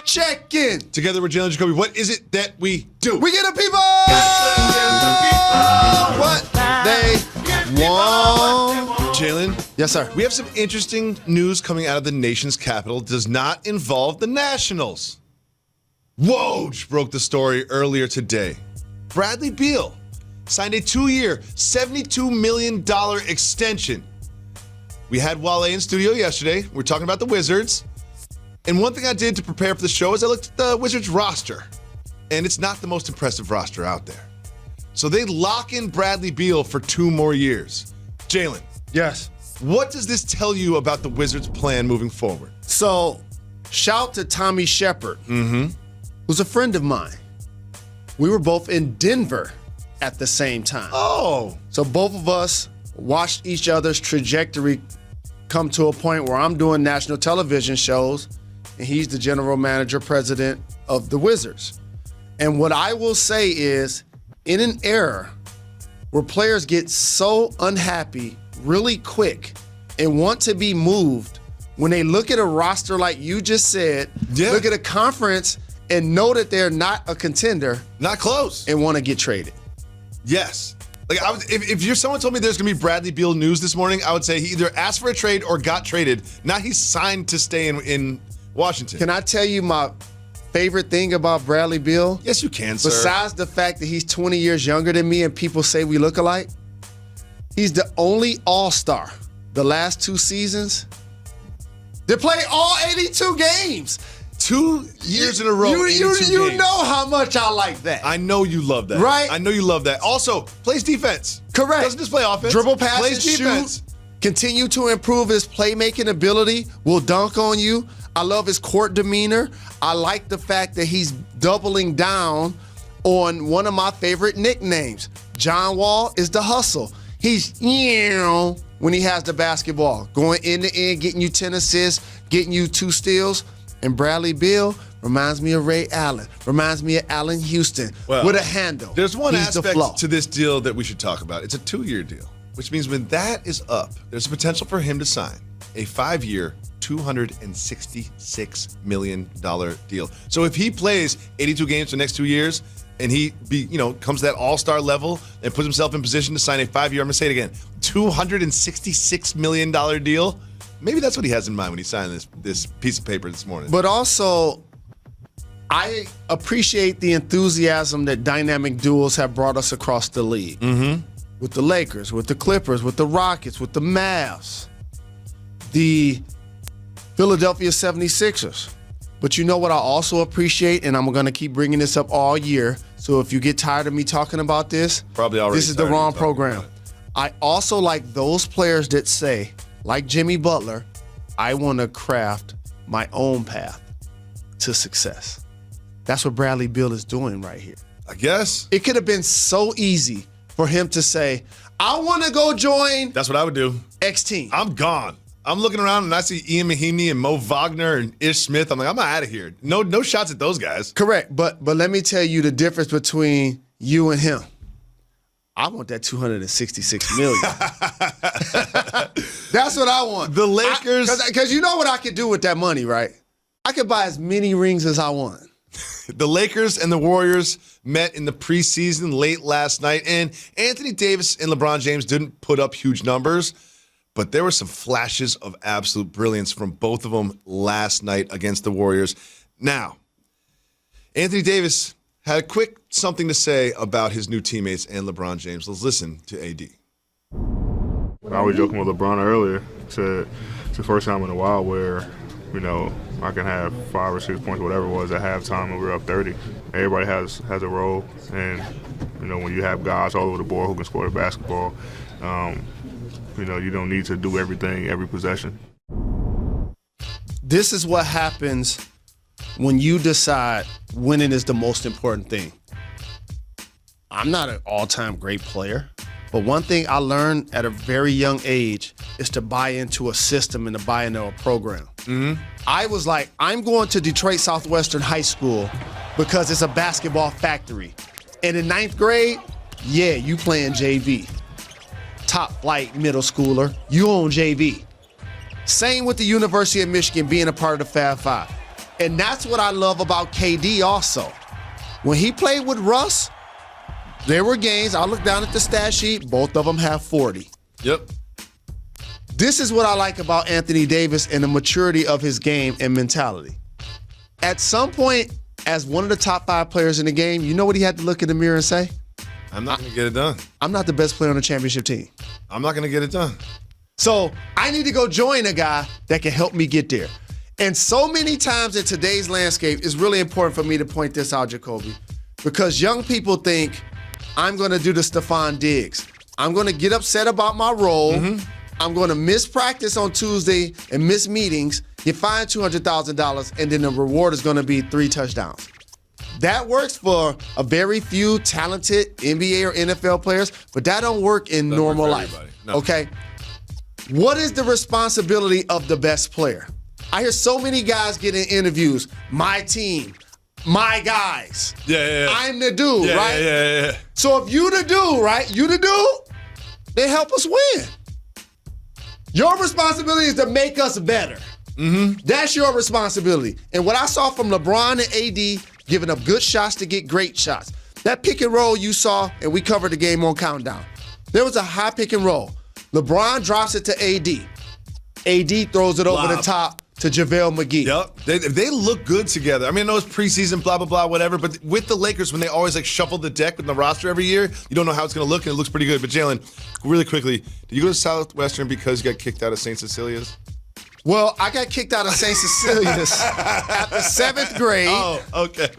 Check in. Together with Jalen Jacoby, what is it that we do? We get the people what they want. Jalen? Yes, sir. We have some interesting news coming out of the nation's capital. It does not involve the Nationals. Woj broke the story earlier today. Bradley Beal signed a 2-year, $72 million extension. We had Wale in studio yesterday. We're talking about the Wizards. And one thing I did to prepare for the show is I looked at the Wizards roster. And it's not the most impressive roster out there. So they lock in Bradley Beal for 2 more years. Jalen. Yes. What does this tell you about the Wizards' plan moving forward? So, shout to Tommy Shepard, who's a friend of mine. We were both in Denver at the same time. Oh. So both of us watched each other's trajectory come to a point where I'm doing national television shows, and he's the general manager, president of the Wizards. And what I will say is, in an era where players get so unhappy really quick and want to be moved, when they look at a roster like you just said, look at a conference and know that they're not a contender. Not close. And want to get traded. Yes. Like if someone told me there's going to be Bradley Beal news this morning, I would say he either asked for a trade or got traded. Now he's signed to stay in Washington. Can I tell you my favorite thing about Bradley Beal? Yes, you can, sir. Besides the fact that he's 20 years younger than me and people say we look alike, he's the only all-star the last 2 seasons to play all 82 games. 2 years in a row. You know how much I like that. I know you love that. Right? I know you love that. Also, plays defense. Correct. Doesn't just play offense. Dribble passes, plays defense. shoot, continue to improve his playmaking ability, will dunk on you. I love his court demeanor. I like the fact that he's doubling down on one of my favorite nicknames. John Wall is the hustle. He's when he has the basketball, going end to end, getting you 10 assists, getting you 2 steals. And Bradley Beal reminds me of Ray Allen, reminds me of Allen Houston with a handle. There's one aspect to this deal that we should talk about. It's a 2-year deal, which means when that is up, there's a potential for him to sign a 5-year, $266 million deal. So if he plays 82 games for the next 2 years and he comes to that all-star level and puts himself in position to sign a 5-year, I'm going to say it again, $266 million deal, maybe that's what he has in mind when he signed this piece of paper this morning. But also, I appreciate the enthusiasm that dynamic duos have brought us across the league. With the Lakers, with the Clippers, with the Rockets, with the Mavs, the Philadelphia 76ers. But you know what I also appreciate, and I'm going to keep bringing this up all year, so if you get tired of me talking about this, probably already this is the wrong program. I also like those players that say, like Jimmy Butler, I want to craft my own path to success. That's what Bradley Beal is doing right here. I guess. It could have been so easy for him to say, I want to go join. That's what I would do. X team. I'm gone. I'm looking around and I see Ian Mahinmi and Mo Wagner and Ish Smith. I'm like, I'm out of here. No shots at those guys. Correct. But let me tell you the difference between you and him. I want that $266 million. That's what I want. The Lakers. Because you know what I could do with that money, right? I could buy as many rings as I want. The Lakers and the Warriors met in the preseason late last night, and Anthony Davis and LeBron James didn't put up huge numbers, but there were some flashes of absolute brilliance from both of them last night against the Warriors. Now, Anthony Davis had a quick something to say about his new teammates and LeBron James. Let's listen to AD. I was joking with LeBron earlier. Said it's the first time in a while where, I can have 5 or 6 points, whatever it was, at halftime, and we're up 30. Everybody has a role, and when you have guys all over the board who can score the basketball, you don't need to do everything every possession. This is what happens when you decide winning is the most important thing. I'm not an all-time great player, but one thing I learned at a very young age is to buy into a system and to buy into a program. I was like, I'm going to Detroit Southwestern High School because it's a basketball factory. And in 9th grade, you playing JV. Top flight middle schooler, you on JV. Same with the University of Michigan being a part of the Fab Five. And that's what I love about KD also. When he played with Russ, there were games, I look down at the stat sheet, both of them have 40. Yep. This is what I like about Anthony Davis and the maturity of his game and mentality. At some point, as one of the top 5 players in the game, you know what he had to look in the mirror and say? I'm not going to get it done. I'm not the best player on the championship team. I'm not going to get it done. So I need to go join a guy that can help me get there. And so many times in today's landscape, it's really important for me to point this out, Jacoby, because young people think I'm going to do the Stephon Diggs. I'm going to get upset about my role. I'm going to miss practice on Tuesday and miss meetings, get fined $200,000, and then the reward is going to be 3 touchdowns. That works for a very few talented NBA or NFL players, but that don't work in normal life. No. Okay? What is the responsibility of the best player? I hear so many guys get in interviews, my team, my guys. Yeah. I'm the dude, right? Yeah. So if you the dude, right? You the dude, then help us win. Your responsibility is to make us better. That's your responsibility. And what I saw from LeBron and AD, giving up good shots to get great shots. That pick and roll you saw, and we covered the game on Countdown. There was a high pick and roll. LeBron drops it to AD. AD throws it over the top to JaVale McGee. Yep. They look good together. I mean, I know it's preseason, blah, blah, blah, whatever, but with the Lakers, when they always like shuffle the deck with the roster every year, you don't know how it's going to look, and it looks pretty good. But Jalen, really quickly, did you go to Southwestern because you got kicked out of St. Cecilia's? Well, I got kicked out of St. Cecilia's after 7th grade. Oh, okay.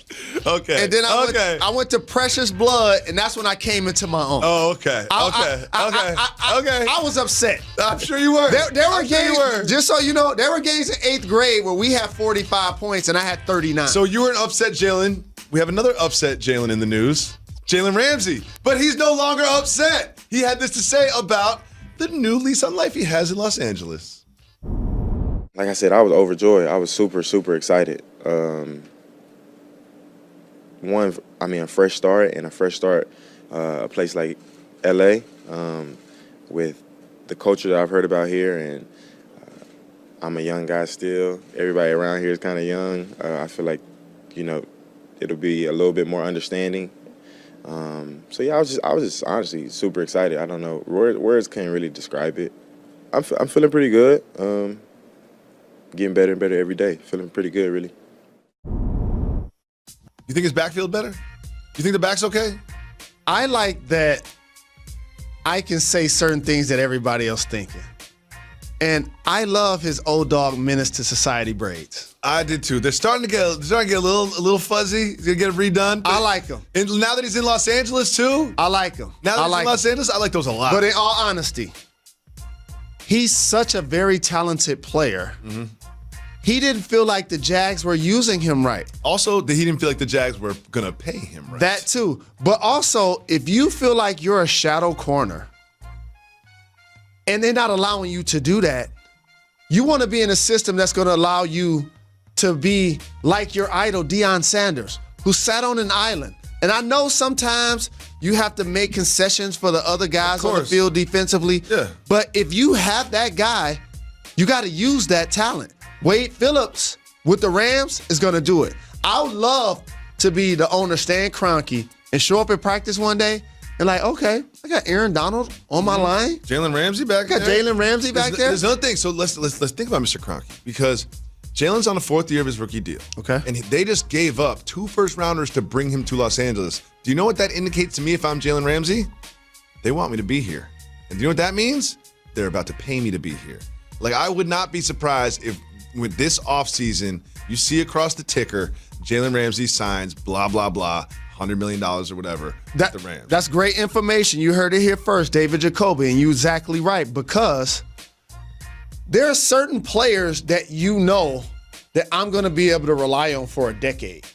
And then I went to Precious Blood, and that's when I came into my own. Oh, okay. I was upset. I'm sure you were. There were games, just so you know, there were games in 8th grade where we had 45 points and I had 39. So you were an upset Jalen. We have another upset Jalen in the news, Jalen Ramsey. But he's no longer upset. He had this to say about the new lease on life he has in Los Angeles. Like I said, I was overjoyed. I was super, super excited. A fresh start, a place like LA, with the culture that I've heard about here, and I'm a young guy still. Everybody around here is kind of young. I feel like, it'll be a little bit more understanding. So yeah, I was just honestly super excited. I don't know, words can't really describe it. I'm feeling pretty good. Getting better and better every day. Feeling pretty good, really. You think his backfield better? You think the back's okay? I like that I can say certain things that everybody else thinking. And I love his old dog menace to society braids. I did too. They're starting to get a little fuzzy. He's gonna get them redone. I like them. And now that he's in Los Angeles too, I like them. Now that he's in Los Angeles, I like those a lot. But in all honesty, he's such a very talented player. He didn't feel like the Jags were using him right. Also, he didn't feel like the Jags were going to pay him right. That too. But also, if you feel like you're a shadow corner and they're not allowing you to do that, you want to be in a system that's going to allow you to be like your idol, Deion Sanders, who sat on an island. And I know sometimes you have to make concessions for the other guys on the field defensively. Yeah. But if you have that guy, you got to use that talent. Wade Phillips with the Rams is going to do it. I would love to be the owner, Stan Kroenke, and show up at practice one day and like, okay, I got Aaron Donald on my line. Jalen Ramsey back there. I got Jalen Ramsey back there. There's another thing. So let's think about Mr. Kroenke, because Jalen's on the 4th year of his rookie deal. Okay. And they just gave up 2 first-rounders to bring him to Los Angeles. Do you know what that indicates to me if I'm Jalen Ramsey? They want me to be here. And do you know what that means? They're about to pay me to be here. Like, I would not be surprised if with this offseason, you see across the ticker, Jalen Ramsey signs blah, blah, blah, $100 million or whatever with the Rams. That's great information. You heard it here first, David Jacoby, and you're exactly right, because there are certain players that you know that I'm going to be able to rely on for a decade.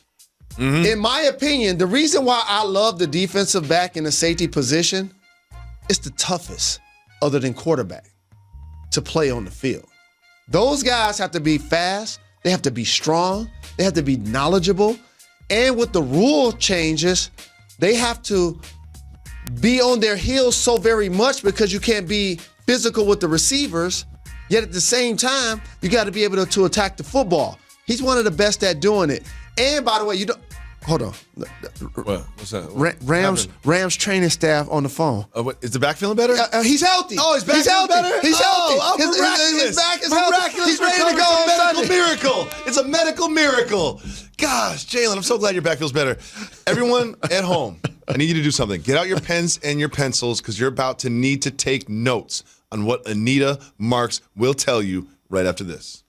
In my opinion, the reason why I love the defensive back in the safety position, it's the toughest, other than quarterback, to play on the field. Those guys have to be fast, they have to be strong, they have to be knowledgeable, and with the rule changes, they have to be on their heels so very much because you can't be physical with the receivers, yet at the same time, you got to be able to attack the football. He's one of the best at doing it. And by the way, hold on. What? What's that? Rams training staff on the phone. What, is the back feeling better? He's healthy. Oh, his back he's feeling healthy. better? He's healthy. Miraculous. His back is healthy. He's ready to go. It's a medical miracle. It's a medical miracle. Gosh, Jalen, I'm so glad your back feels better. Everyone at home, I need you to do something. Get out your pens and your pencils because you're about to need to take notes on what Anita Marks will tell you right after this.